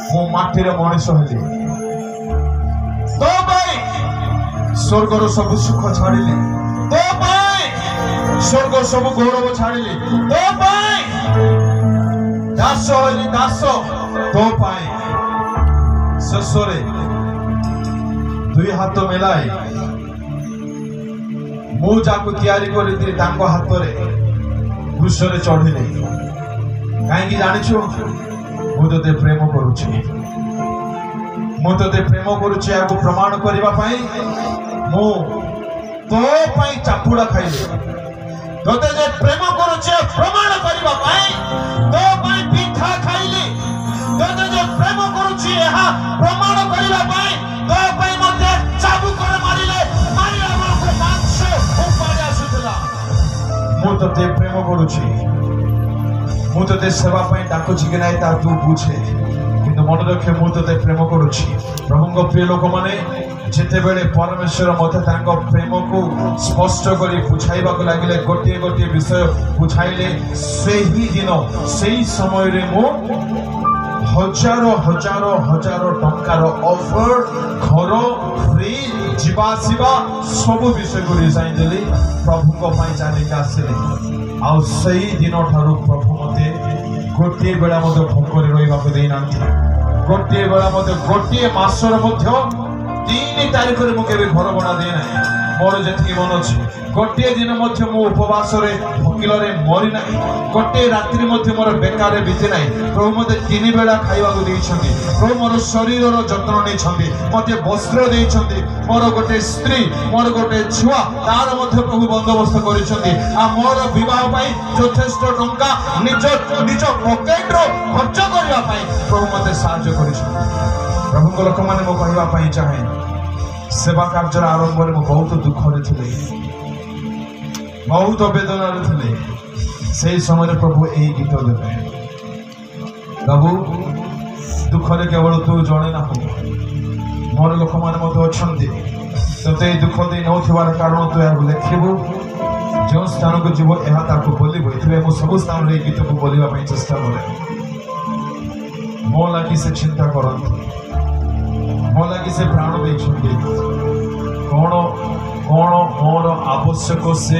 मु माटीर मनीष हेली तो स्वर्गर सब सुख छाड़िली तो स्वर्ग सब गौरव छाड़िली तो दास हेली दास तो शेष दुई हाथ मिलाई मु जाको तैयारी करी हाथ में वृक्ष चढ़िले कहीं जानिछु मु तोते प्रेम करुछि मु तोते प्रेम करुछि या प्रमाण करने मु तो चापुड़ा खाइले तोते जे प्रेम करुछि प्रमाण करने तो पिठा खाइले तोते जे प्रेम करुछि यह प्रमाण करने तो मते चाबुक मारिले मारिला बेलको मांस उपाड़ी आसुतला मु तोते प्रेम करुछि मु तोते सेवा डाकुछि कि नहीं तू बुझे किंतु मन रखे मु तोते प्रेम करुछि। प्रभु प्रिय लोक माने जेते बेले परमेश्वर मते तांको प्रेम को स्पष्ट करी बुझाइबा को लागिले गोटे गोटे विषय बुझाइले सेही दिन सेही समय रे मु हजारो हजारो हजारो टंकार ऑफर घर फ्री जीवासीबा सब विषय को रिजाइन देली प्रभु को पाई जाने का आसिले आ सही दिन ठारू प्रभु मते गोटे बेला मते भोकरे रहिबा को देई नांती गोटे बेला मते गोटे मासर मध्य 3 तारिख रे मु केबे घर बना दे ना मोर जेति मन अछि गोटे दिन मध्य मु उपवास रे भोकिल रे मरि ना गोटे रात्रि मध्य मोर बेकार रे बीते ना प्रभु मते 3 बेला खाइबा को देई छथि प्रभु मोर शरीर रो जत्न नै छथि मते वस्त्र देई छथि मोर गोटे स्त्री मोर गोटे छुआ तार मध्य प्रभु बंदोबस्त करि छथि आ मोर विवाह पई यथेष्ट टंका निज निज पॉकेट रो खर्च करबा पई प्रभु मते सहायता करि छथि। प्रभु को लोक माने मो कहबा पई चाहे सेवा कार्य आरंभ में बहुत दुख थे बहुत वेदना थे से समय प्रभु यही गीत देवे प्रभु दुख केवल तू जड़े ना मोर लोक मैंने अच्छा ते दुख दे नौथार कारण तू या लिखबू जो स्थान को जीव यह बोलबू ये सब स्थान गीत को बोलने चेष्टा करे मो लगी से चिंता करती मो लगी से प्राण दे कौन कौन मोर आवश्यक से